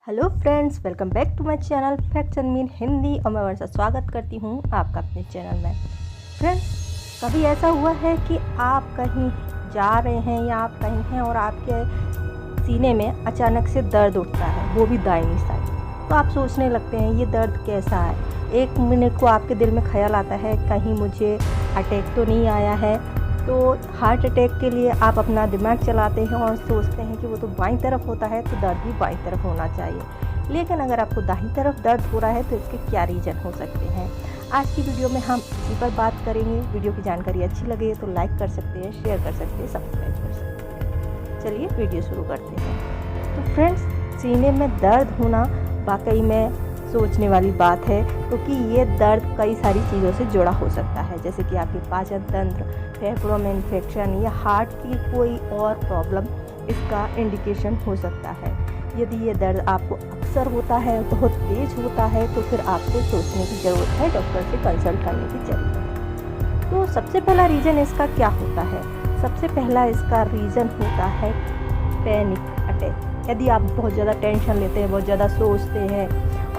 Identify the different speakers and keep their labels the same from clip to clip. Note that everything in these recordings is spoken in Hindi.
Speaker 1: Hello friends, welcome back to my channel facts and mean Hindi. और मैं वर्षा स्वागत करती हूँ आपका अपने चैनल में। फ्रेंड्स, कभी ऐसा हुआ है कि आप कहीं जा रहे हैं या आप कहीं हैं और आपके सीने में अचानक से दर्द उठता है, वो भी दाहिनी साइड। तो आप सोचने लगते हैं ये दर्द कैसा है। एक मिनट को आपके दिल में ख्याल आता है कहीं मुझे अटैक तो नहीं आया है। तो हार्ट अटैक के लिए आप अपना दिमाग चलाते हैं और सोचते हैं कि वो तो बाईं तरफ होता है तो दर्द भी बाईं तरफ होना चाहिए। लेकिन अगर आपको दाहिनी तरफ दर्द हो रहा है तो इसके क्या रीज़न हो सकते हैं, आज की वीडियो में हम इसी पर बात करेंगे। वीडियो की जानकारी अच्छी लगे तो लाइक कर सकते हैं, शेयर कर सकते हैं, सब्सक्राइब कर सकते हैं। चलिए वीडियो शुरू करते हैं। तो फ्रेंड्स, सीने में दर्द होना वाकई में सोचने वाली बात है, क्योंकि ये दर्द कई सारी चीज़ों से जुड़ा हो सकता है, जैसे कि आपके पाचन तंत्र, फेफड़ों में इन्फेक्शन या हार्ट की कोई और प्रॉब्लम इसका इंडिकेशन हो सकता है। यदि ये दर्द आपको अक्सर होता है, बहुत तेज होता है, तो फिर आपको सोचने की ज़रूरत है, डॉक्टर से कंसल्ट करने की ज़रूरत है। तो सबसे पहला रीज़न इसका क्या होता है? सबसे पहला इसका रीज़न होता है पैनिक अटैक। यदि आप बहुत ज़्यादा टेंशन लेते हैं, बहुत ज़्यादा सोचते हैं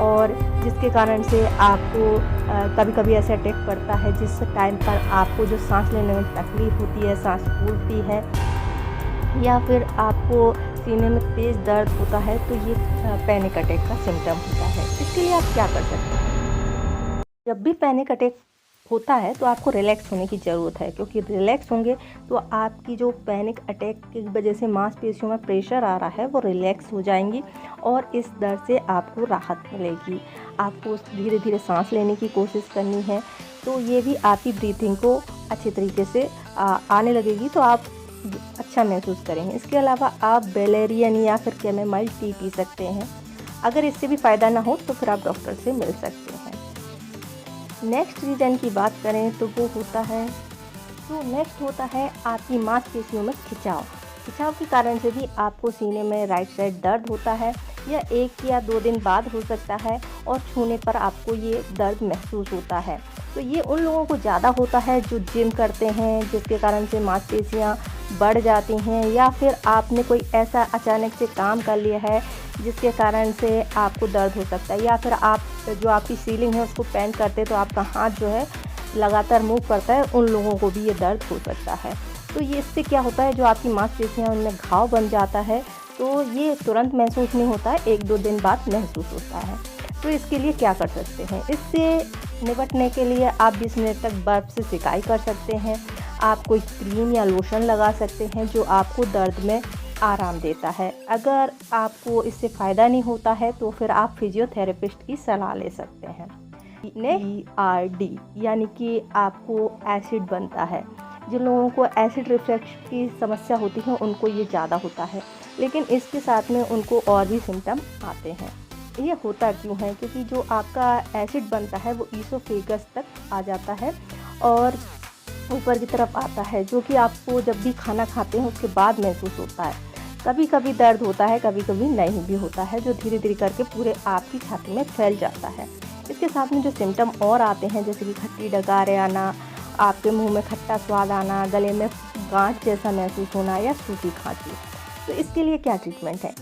Speaker 1: और जिसके कारण से आपको कभी कभी ऐसे अटैक पड़ता है जिस टाइम पर आपको जो सांस लेने में तकलीफ़ होती है, सांस फूलती है, या फिर आपको सीने में तेज़ दर्द होता है, तो ये पैनिक अटैक का सिम्टम होता है। इसके लिए आप क्या कर सकते हैं? जब भी पैनिक अटैक होता है तो आपको रिलैक्स होने की ज़रूरत है, क्योंकि रिलैक्स होंगे तो आपकी जो पैनिक अटैक की वजह से मांसपेशियों में प्रेशर आ रहा है वो रिलैक्स हो जाएंगी और इस दर्द से आपको राहत मिलेगी। आपको धीरे धीरे सांस लेने की कोशिश करनी है, तो ये भी आपकी ब्रीथिंग को अच्छे तरीके से आने लगेगी, तो आप अच्छा महसूस करेंगे। इसके अलावा आप वैलेरियन या फिर कैमोमाइल टी पी सकते हैं। अगर इससे भी फ़ायदा ना हो तो फिर आप डॉक्टर से मिल सकते हैं। नेक्स्ट रीज़न की बात करें तो वो होता है आपकी मांसपेशियों में खिंचाव के कारण से भी आपको सीने में राइट साइड दर्द होता है। यह 1 या 2 दिन बाद हो सकता है और छूने पर आपको ये दर्द महसूस होता है। तो ये उन लोगों को ज़्यादा होता है जो जिम करते हैं, जिसके कारण से मांसपेशियाँ बढ़ जाती हैं, या फिर आपने कोई ऐसा अचानक से काम कर लिया है जिसके कारण से आपको दर्द हो सकता है, या फिर आप जो आपकी सीलिंग है उसको पेंट करते तो आपका हाथ जो है लगातार मूव करता है, उन लोगों को भी ये दर्द हो सकता है। तो ये इससे क्या होता है, जो आपकी मांसपेशियाँ उनमें घाव बन जाता है, तो ये तुरंत महसूस नहीं होता है, 1-2 दिन बाद महसूस होता है। तो इसके लिए क्या कर सकते हैं? इससे निपटने के लिए आप 20 मिनट तक बर्फ़ से सिकाई कर सकते हैं। आप कोई क्रीम या लोशन लगा सकते हैं जो आपको दर्द में आराम देता है। अगर आपको इससे फ़ायदा नहीं होता है तो फिर आप फिजियोथेरेपिस्ट की सलाह ले सकते हैं। ERD यानी कि आपको एसिड बनता है। जिन लोगों को एसिड रिफ्लक्स की समस्या होती है उनको ये ज़्यादा होता है, लेकिन इसके साथ में उनको और भी सिम्टम आते हैं। ये होता क्यों है? क्योंकि जो आपका एसिड बनता है वो ईसोफेगस तक आ जाता है और ऊपर की तरफ आता है, जो कि आपको जब भी खाना खाते हैं उसके बाद महसूस होता है। कभी कभी दर्द होता है, कभी कभी नहीं भी होता है, जो धीरे धीरे करके पूरे आपकी छाती में फैल जाता है। इसके साथ में जो सिम्टम और आते हैं, जैसे कि खट्टी डगारें आना, आपके मुंह में खट्टा स्वाद आना, गले में गांठ जैसा महसूस होना या सूखी खांसी। तो इसके लिए क्या ट्रीटमेंट है?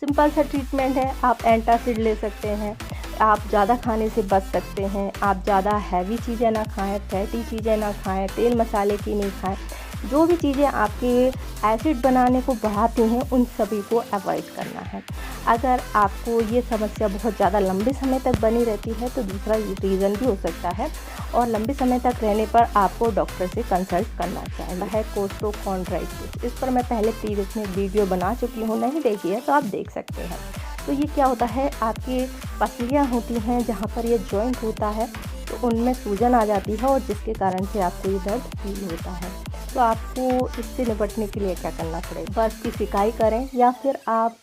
Speaker 1: सिंपल सा ट्रीटमेंट है। आप एंटासिड ले सकते हैं, आप ज़्यादा खाने से बच सकते हैं, आप ज़्यादा हैवी चीज़ें ना खाएं, फैटी चीज़ें ना खाएं, तेल मसाले की नहीं खाएं। जो भी चीज़ें आपके एसिड बनाने को बढ़ाती हैं उन सभी को अवॉइड करना है। अगर आपको ये समस्या बहुत ज़्यादा लंबे समय तक बनी रहती है तो दूसरा रीज़न भी हो सकता है, और लंबे समय तक रहने पर आपको डॉक्टर से कंसल्ट करना चाहिए है। कोस्टोकॉन्ड्राइटिस, इस पर मैं पहले प्रीवियस में वीडियो बना चुकी हूँ, नहीं देखी है तो आप देख सकते हैं। तो ये क्या होता है, आपकी पसलियाँ होती हैं जहाँ पर ये जॉइंट होता है, तो उनमें सूजन आ जाती है और जिसके कारण से आपको ये दर्द फील होता है। तो आपको इससे निपटने के लिए क्या करना पड़ेगा? बर्फ़ की सिकाई करें, या फिर आप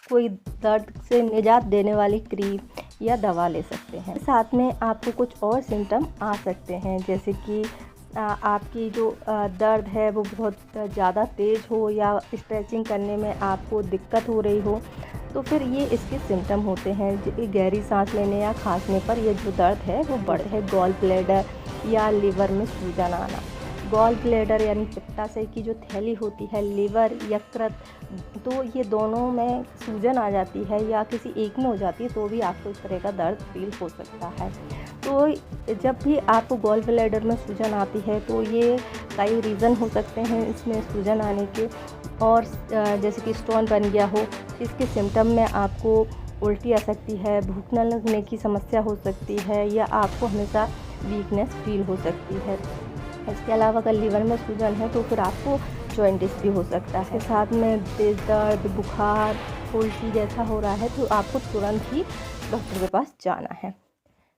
Speaker 1: कोई दर्द से निजात देने वाली क्रीम या दवा ले सकते हैं। साथ में आपको कुछ और सिम्टम आ सकते हैं, जैसे कि आपकी जो दर्द है वो बहुत ज़्यादा तेज़ हो, या स्ट्रेचिंग करने में आपको दिक्कत हो रही हो, तो फिर ये इसके सिम्टम होते हैं। गहरी सांस लेने या खांसने पर ये जो दर्द है वो बढ़े है। गॉल ब्लैडर या लीवर में सूजन आना, गॉल ब्लैडर यानी पित्ताशय की जो थैली होती है, लिवर, यकृत, तो ये दोनों में सूजन आ जाती है या किसी एक में हो जाती है तो भी आपको इस तरह का दर्द फील हो सकता है। तो जब भी आपको गॉल ब्लैडर में सूजन आती है तो ये कई रीज़न हो सकते हैं इसमें सूजन आने के, और जैसे कि स्टोन बन गया हो, इसके सिम्टम में आपको उल्टी आ सकती है, भूख न लगने की समस्या हो सकती है, या आपको हमेशा वीकनेस फील हो सकती है। इसके अलावा अगर लिवर में सूजन है तो फिर आपको जॉइंटिस भी हो सकता है। साथ में तेज़ दर्द, बुखार, उल्टी जैसा हो रहा है तो आपको तुरंत ही डॉक्टर के पास जाना है।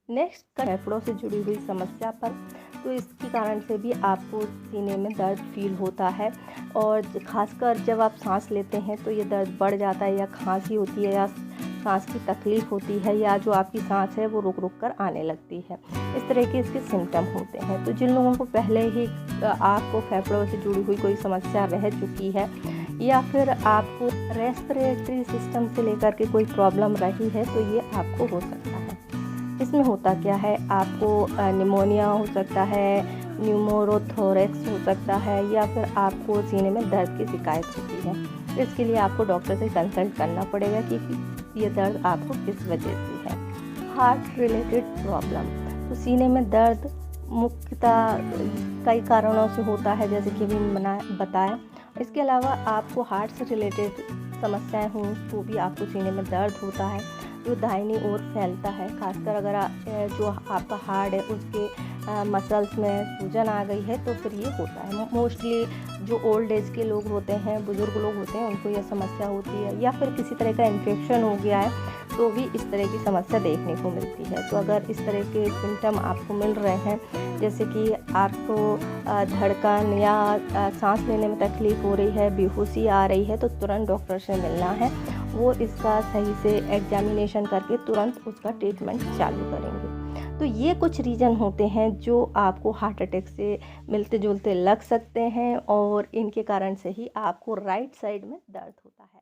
Speaker 1: नेक्स्ट फेफड़ों से जुड़ी हुई समस्या पर, तो इसके कारण से भी आपको सीने में दर्द फील होता है, और ख़ासकर जब आप सांस लेते हैं तो ये दर्द बढ़ जाता है, या खांसी होती है, या सांस की तकलीफ़ होती है, या जो आपकी सांस है वो रुक रुक कर आने लगती है। इस तरह के इसके सिम्टम होते हैं। तो जिन लोगों को पहले ही आपको फेफड़ों से जुड़ी हुई कोई समस्या रह चुकी है, या फिर आपको रेस्पिरेटरी सिस्टम से लेकर के कोई प्रॉब्लम रही है, तो ये आपको हो सकता है। इसमें होता क्या है, आपको निमोनिया हो सकता है, न्यूमोरोथोरेक्स हो सकता है, या फिर आपको सीने में दर्द की शिकायत होती है। इसके लिए आपको डॉक्टर से कंसल्ट करना पड़ेगा कि ये दर्द आपको किस वजह से है। हार्ट रिलेटेड प्रॉब्लम, तो सीने में दर्द मुख्यतः कई कारणों से होता है, जैसे कि अभी बताया। इसके अलावा आपको हार्ट से रिलेटेड समस्याएं हों तो भी आपको सीने में दर्द होता है, जो दाहिनी ओर फैलता है। खासकर अगर जो आपका हार्ट है उसके मसल्स में सूजन आ गई है तो फिर ये होता है। मोस्टली जो ओल्ड एज के लोग होते हैं, बुज़ुर्ग लोग होते हैं, उनको यह समस्या होती है, या फिर किसी तरह का इन्फेक्शन हो गया है तो भी इस तरह की समस्या देखने को मिलती है। तो अगर इस तरह के सिम्टम आपको मिल रहे हैं, जैसे कि आपको धड़कन या सांस लेने में तकलीफ़ हो रही है, बेहोशी आ रही है, तो तुरंत डॉक्टर से मिलना है। वो इसका सही से एग्जामिनेशन करके तुरंत उसका ट्रीटमेंट चालू करेंगे। तो ये कुछ रीज़न होते हैं जो आपको हार्ट अटैक से मिलते जुलते लग सकते हैं, और इनके कारण से ही आपको राइट साइड में दर्द होता है।